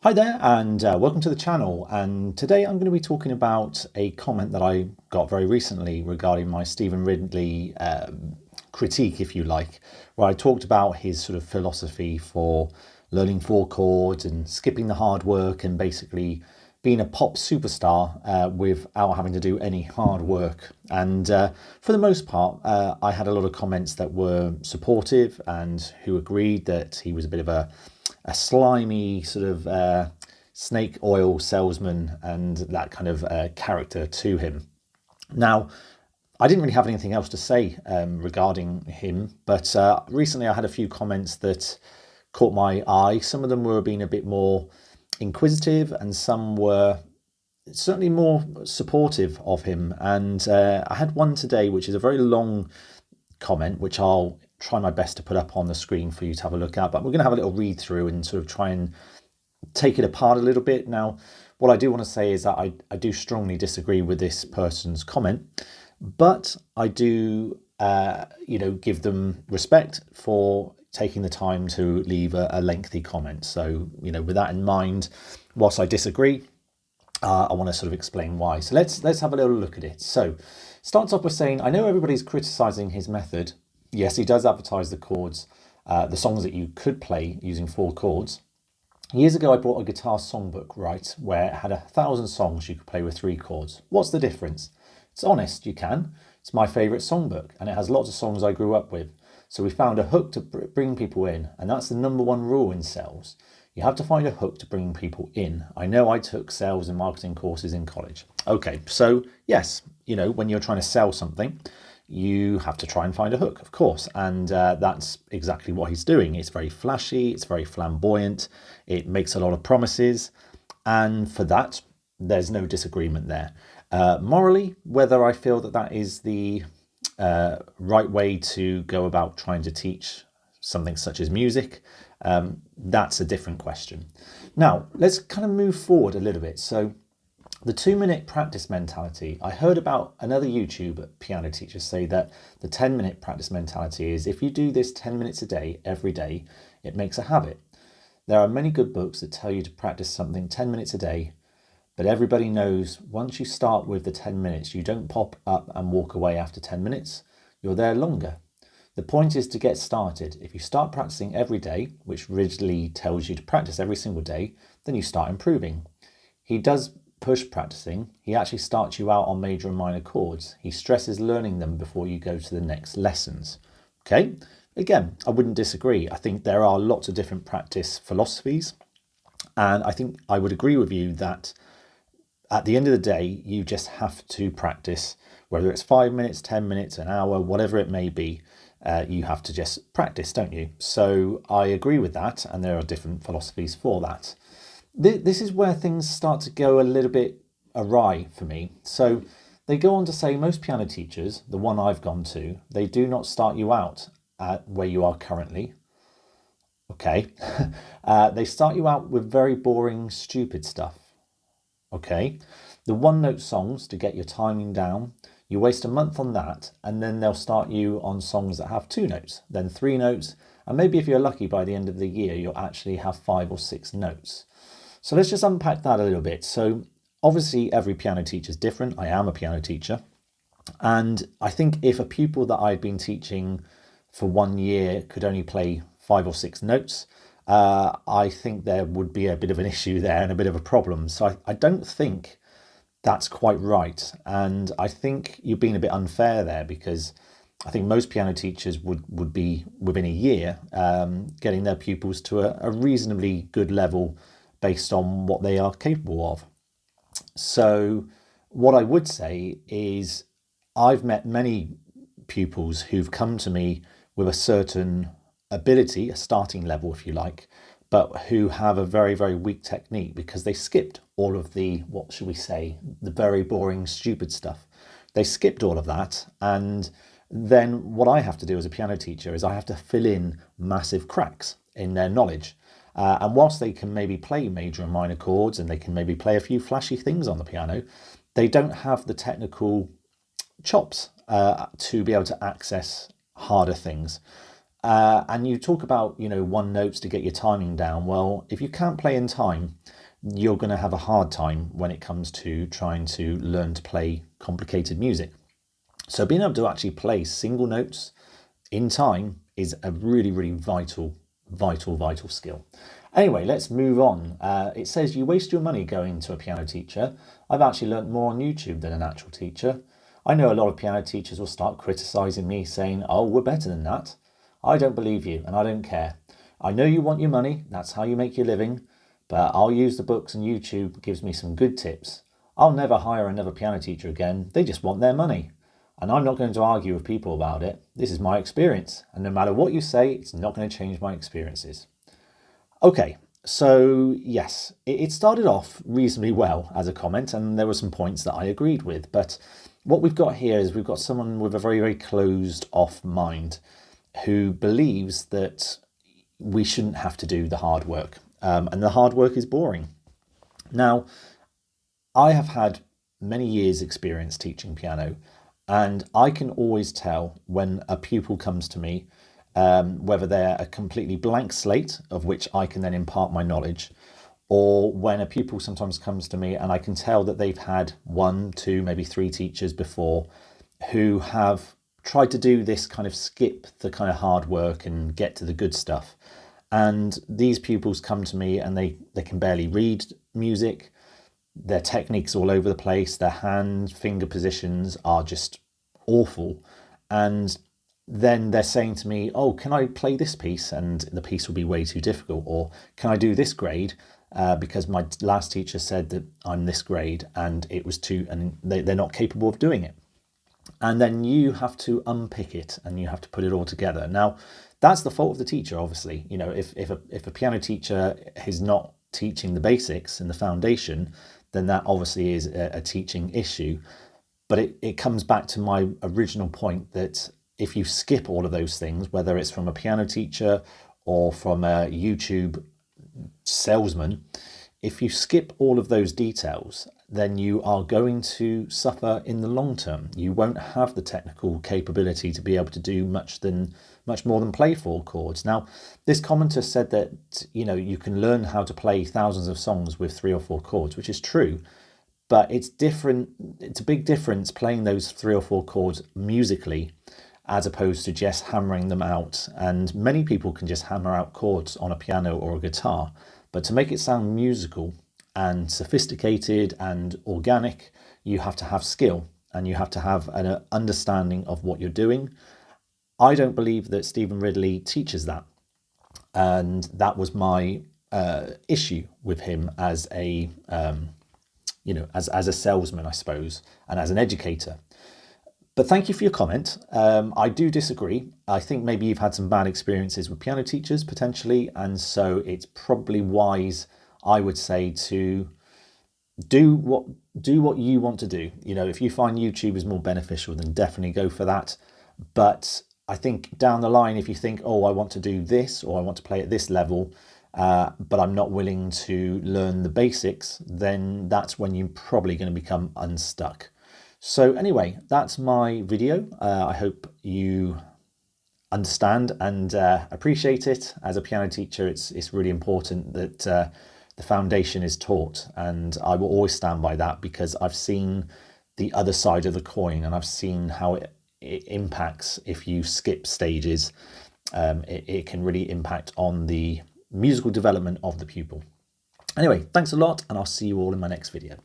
Hi there and welcome to the channel, and today I'm going to be talking about a comment that I got very recently regarding my Stephen Ridley critique, if you like, where I talked about his sort of philosophy for learning four chords and skipping the hard work and basically being a pop superstar without having to do any hard work. And for the most part, I had a lot of comments that were supportive and who agreed that he was a bit of a slimy sort of snake oil salesman and that kind of character to him. Now, I didn't really have anything else to say regarding him, but recently I had a few comments that caught my eye. Some of them were being a bit more inquisitive and some were certainly more supportive of him. And I had one today, which is a very long comment, which I'll try my best to put up on the screen for you to have a look at, but we're going to have a little read through and sort of try and take it apart a little bit. Now, what I do want to say is that I do strongly disagree with this person's comment, but I do give them respect for taking the time to leave a lengthy comment. So with that in mind, whilst I disagree, I want to sort of explain why. So let's have a little look at it. So starts off with saying, I know everybody's criticizing his method. Yes, he does advertise the chords, the songs that you could play using four chords. Years ago, I bought a guitar songbook, right, where it had 1,000 songs you could play with three chords. What's the difference? It's honest, you can. It's my favourite songbook, and it has lots of songs I grew up with. So we found a hook to bring people in, and that's the number one rule in sales. You have to find a hook to bring people in. I know I took sales and marketing courses in college. Okay, so yes, when you're trying to sell something, you have to try and find a hook, of course. And that's exactly what he's doing. It's very flashy. It's very flamboyant. It makes a lot of promises. And for that, there's no disagreement there. Morally, whether I feel that that is the right way to go about trying to teach something such as music, that's a different question. Now, let's kind of move forward a little bit. So the 2-minute practice mentality. I heard about another YouTube piano teacher say that the 10-minute practice mentality is if you do this 10 minutes a day, every day, it makes a habit. There are many good books that tell you to practice something 10 minutes a day, but everybody knows once you start with the 10 minutes, you don't pop up and walk away after 10 minutes. You're there longer. The point is to get started. If you start practicing every day, which Ridley tells you to practice every single day, then you start improving. He does push practicing. He actually starts you out on major and minor chords. He stresses learning them before you go to the next lessons. Okay, again, I wouldn't disagree. I think there are lots of different practice philosophies, and I think I would agree with you that at the end of the day, you just have to practice, whether it's 5 minutes, 10 minutes, an hour, whatever it may be. You have to just practice, don't you? So I agree with that, and there are different philosophies for that. This is where things start to go a little bit awry for me. So they go on to say most piano teachers, the one I've gone to, they do not start you out at where you are currently. Okay. They start you out with very boring, stupid stuff. Okay. The one-note songs to get your timing down. You waste a month on that, and then they'll start you on songs that have 2 notes, then 3 notes, and maybe if you're lucky by the end of the year, you'll actually have 5 or 6 notes. So let's just unpack that a little bit. So obviously every piano teacher is different. I am a piano teacher. And I think if a pupil that I'd been teaching for 1 year could only play 5 or 6 notes, I think there would be a bit of an issue there and a bit of a problem. So I don't think that's quite right. And I think you're being a bit unfair there, because I think most piano teachers would be within a year getting their pupils to a reasonably good level based on what they are capable of. So what I would say is I've met many pupils who've come to me with a certain ability, a starting level if you like, but who have a very, very weak technique because they skipped all of the, what should we say, the very boring, stupid stuff. They skipped all of that, and then what I have to do as a piano teacher is I have to fill in massive cracks in their knowledge. And whilst they can maybe play major and minor chords and they can maybe play a few flashy things on the piano, they don't have the technical chops to be able to access harder things. And you talk about, one notes to get your timing down. Well, if you can't play in time, you're going to have a hard time when it comes to trying to learn to play complicated music. So being able to actually play single notes in time is a really, really vital skill. Anyway, let's move on. It says you waste your money going to a piano teacher. I've actually learnt more on YouTube than an actual teacher. I know a lot of piano teachers will start criticising me, saying, oh, we're better than that. I don't believe you and I don't care. I know you want your money, that's how you make your living, but I'll use the books and YouTube gives me some good tips. I'll never hire another piano teacher again, they just want their money. And I'm not going to argue with people about it. This is my experience. And no matter what you say, it's not going to change my experiences. Okay, so yes, it started off reasonably well as a comment, and there were some points that I agreed with. But what we've got here is we've got someone with a very, very closed off mind who believes that we shouldn't have to do the hard work. And the hard work is boring. Now, I have had many years experience teaching piano, and I can always tell when a pupil comes to me, whether they're a completely blank slate of which I can then impart my knowledge, or when a pupil sometimes comes to me and I can tell that they've had 1, 2, maybe 3 teachers before who have tried to do this kind of skip the kind of hard work and get to the good stuff. And these pupils come to me and they can barely read music. Their technique's all over the place. Their hand finger positions are just awful. And then they're saying to me, oh, can I play this piece? And the piece will be way too difficult. Or can I do this grade? Because my last teacher said that I'm this grade and it was too, and they're not capable of doing it. And then you have to unpick it and you have to put it all together. Now, that's the fault of the teacher, obviously. If a piano teacher is not teaching the basics and the foundation, then that obviously is a teaching issue. But it comes back to my original point that if you skip all of those things, whether it's from a piano teacher or from a YouTube salesman, if you skip all of those details, then you are going to suffer in the long term. You won't have the technical capability to be able to do much more than play 4 chords. Now, this commenter said that, you can learn how to play thousands of songs with 3 or 4 chords, which is true, but it's different. It's a big difference playing those 3 or 4 chords musically as opposed to just hammering them out. And many people can just hammer out chords on a piano or a guitar, but to make it sound musical and sophisticated and organic, you have to have skill and you have to have an understanding of what you're doing. I don't believe that Stephen Ridley teaches that. And that was my issue with him as a, as a salesman, I suppose, and as an educator. But thank you for your comment. I do disagree. I think maybe you've had some bad experiences with piano teachers potentially, and so it's probably wise, I would say, to do what you want to do. If you find YouTube is more beneficial, then definitely go for that. But I think down the line, if you think, oh, I want to do this or I want to play at this level, but I'm not willing to learn the basics, then that's when you're probably going to become unstuck. So anyway, that's my video. I hope you understand and appreciate it. As a piano teacher, it's really important that the foundation is taught, and I will always stand by that because I've seen the other side of the coin and I've seen how it impacts if you skip stages. It can really impact on the musical development of the pupil. Anyway, thanks a lot, and I'll see you all in my next video.